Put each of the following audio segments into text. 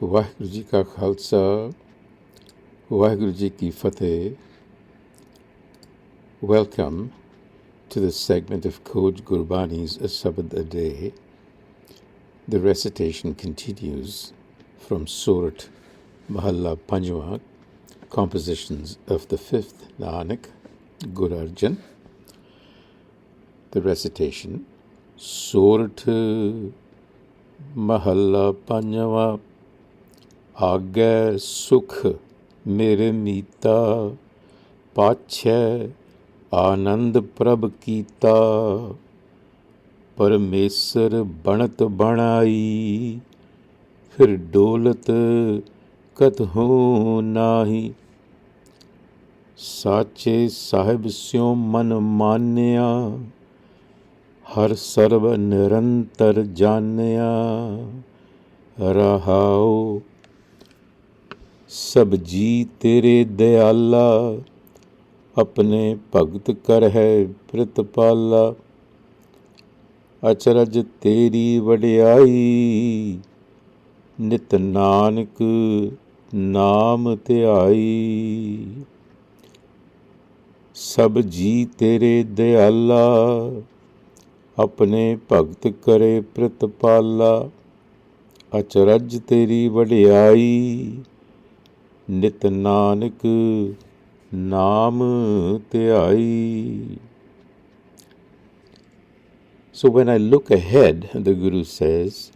ਵਾਹਿਗੁਰੂ ਜੀ ਕਾ ਖਾਲਸਾ ਵਾਹਿਗੁਰੂ ਜੀ ਕੀ ਫਤਿਹ. Welcome to this segment of Code Gurbani's a-sabad-a-day. The recitation continues from Surat Mahalla Panjwa, compositions of the fifth Nanak, Guru Arjan. The recitation: Surat Mahalla Panjwa, Aagai Sukh mere Mita, pache आनंद प्रभ कीता, परमेसर बनत बनाई, फिर डोलत कतहु नाही। साचे साहिब स्यों मन मान्या, हर सर्व निरंतर जान्या। रहाओ सब जी तेरे दयाला, अपने भगत कर है प्रतिपाला। अचरज तेरी वडियाई, नित नानक नाम ध्याई। सब जी तेरे दयाला, अपने भगत करे प्रतिपाला। अचरज तेरी वडियाई, नित नानक नाम ध्याई. So when I look ahead, the Guru says,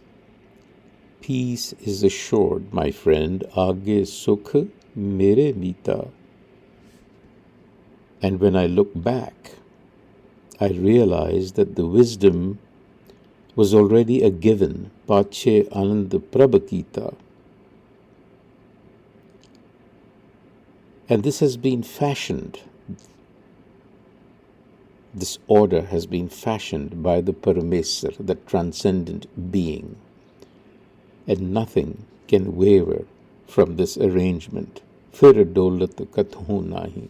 peace is assured, my friend, Aagai Sukh mere Mita. And when I look back, I realize that the wisdom was already a given, pache anand prabhakita. And this has been fashioned, this order has been fashioned by the Paramesar, the transcendent being. And nothing can waver from this arrangement. Fir dolat kathu nahi.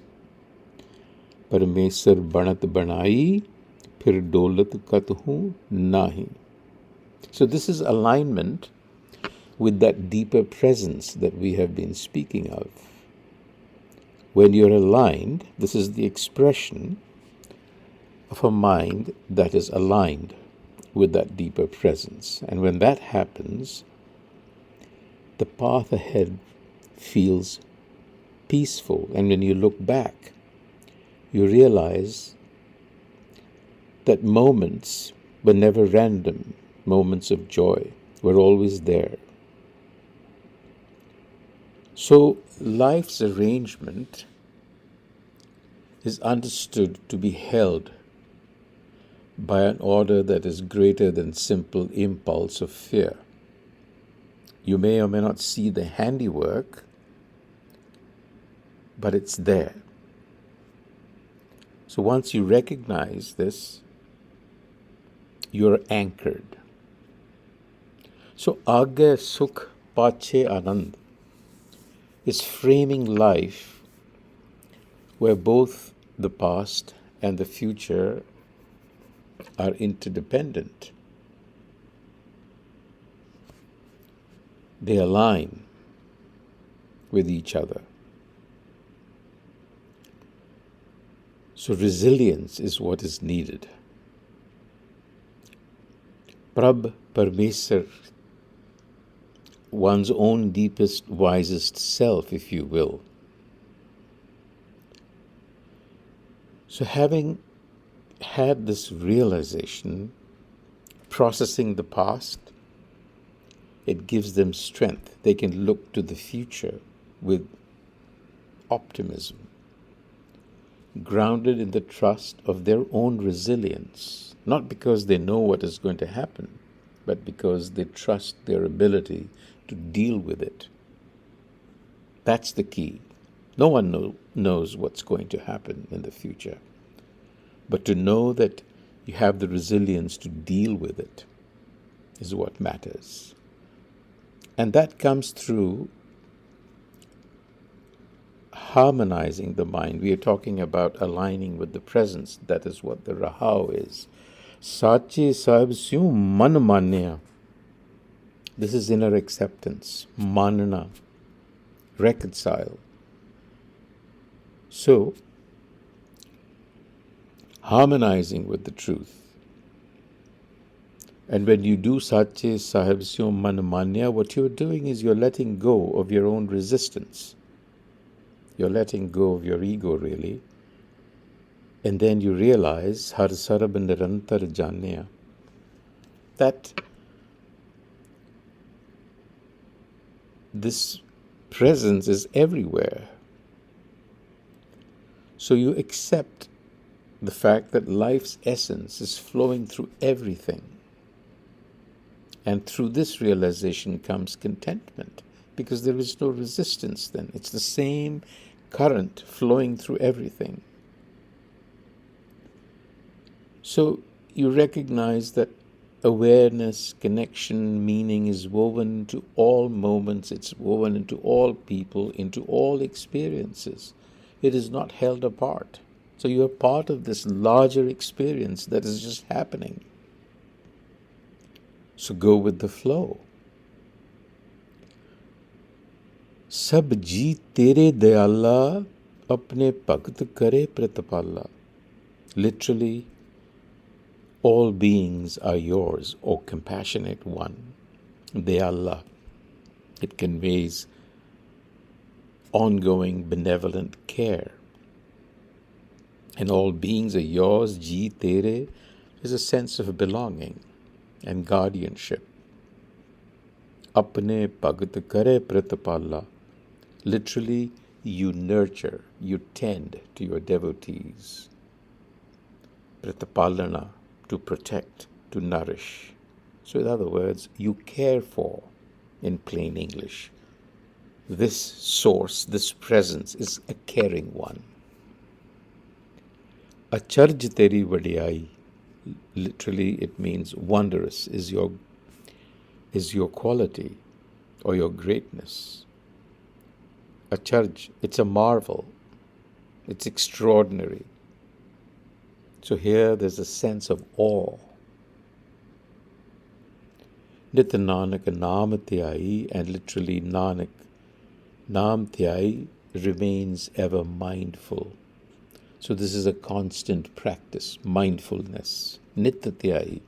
Paramesar banat banai, fir dolat kathu nahi. So this is alignment with that deeper presence that we have been speaking of. When you're aligned, this is the expression of a mind that is aligned with that deeper presence. And when that happens, the path ahead feels peaceful. And when you look back, you realize that moments were never random. Moments of joy were always there. So life's arrangement is understood to be held by an order that is greater than simple impulse of fear. You may or may not see the handiwork, but it's there. So once you recognize this, you're anchored. So Aagai Sukh pache anand is framing life where both the past and the future are interdependent. They align with each other. So resilience is what is needed. Prabh Parmesar, one's own deepest, wisest self, if you will. So having had this realization, processing the past, it gives them strength. They can look to the future with optimism, grounded in the trust of their own resilience, not because they know what is going to happen, but because they trust their ability to deal with it. That's the key. No one knows what's going to happen in the future. But to know that you have the resilience to deal with it is what matters. And that comes through harmonizing the mind. We are talking about aligning with the presence. That is what the Rahao is. Sache Sahib Syu Man Manya. This is inner acceptance, manana, reconcile. So, harmonizing with the truth. And when you do Sache Sahib Syo Man Manya, what you're doing is you're letting go of your own resistance. You're letting go of your ego, really. And then you realize, Har Sarab Nirantar Janya, that this presence is everywhere. So you accept the fact that life's essence is flowing through everything. And through this realization comes contentment, because there is no resistance then. It's the same current flowing through everything. So you recognize that awareness, connection, meaning is woven into all moments, it's woven into all people, into all experiences. It is not held apart. So you are part of this larger experience that is just happening. So go with the flow. Sab ji tere dayala apne bhakt kare pratapala. Literally, all beings are yours, O compassionate one. Dayala. It conveys ongoing benevolent care. And all beings are yours. Ji tere is a sense of belonging and guardianship. Apne bhakt kare pratapala. Literally, you nurture, you tend to your devotees. Pratapalana, to protect, to nourish. So in other words, you care for, in plain English. This source, this presence is a caring one. Acharj teri vadiyai. Literally, it means wondrous is your quality or your greatness. Acharj, it's a marvel. It's extraordinary. So here there's a sense of awe. Nit Nanak Naam Tyai, and literally Nanak, Naam Tyai, remains ever mindful. So this is a constant practice, mindfulness, Nitya Tyai.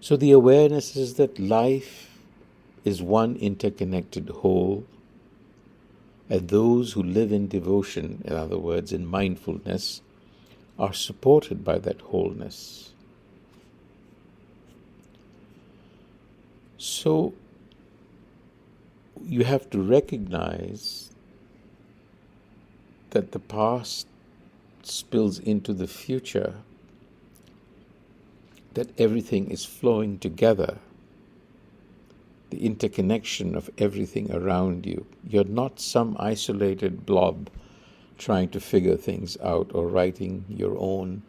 So the awareness is that life is one interconnected whole, and those who live in devotion, in other words, in mindfulness, are supported by that wholeness. So you have to recognize that the past spills into the future, that everything is flowing together, the interconnection of everything around you. You're not some isolated blob trying to figure things out or writing your own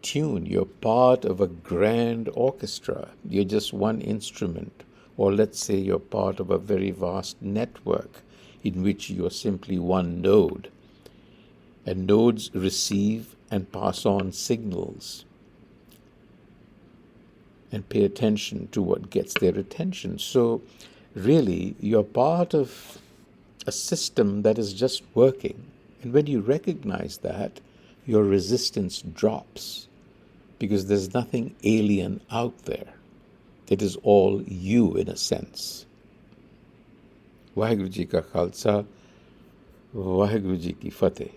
tune. You're part of a grand orchestra. You're just one instrument. Or let's say you're part of a very vast network in which you're simply one node. And nodes receive and pass on signals and pay attention to what gets their attention. So really, you're part of a system that is just working. And when you recognize that, your resistance drops, because there's nothing alien out there. It is all you, in a sense. Vaheguru Ji Ka Khalsa, Vaheguru Ji Ki Fateh.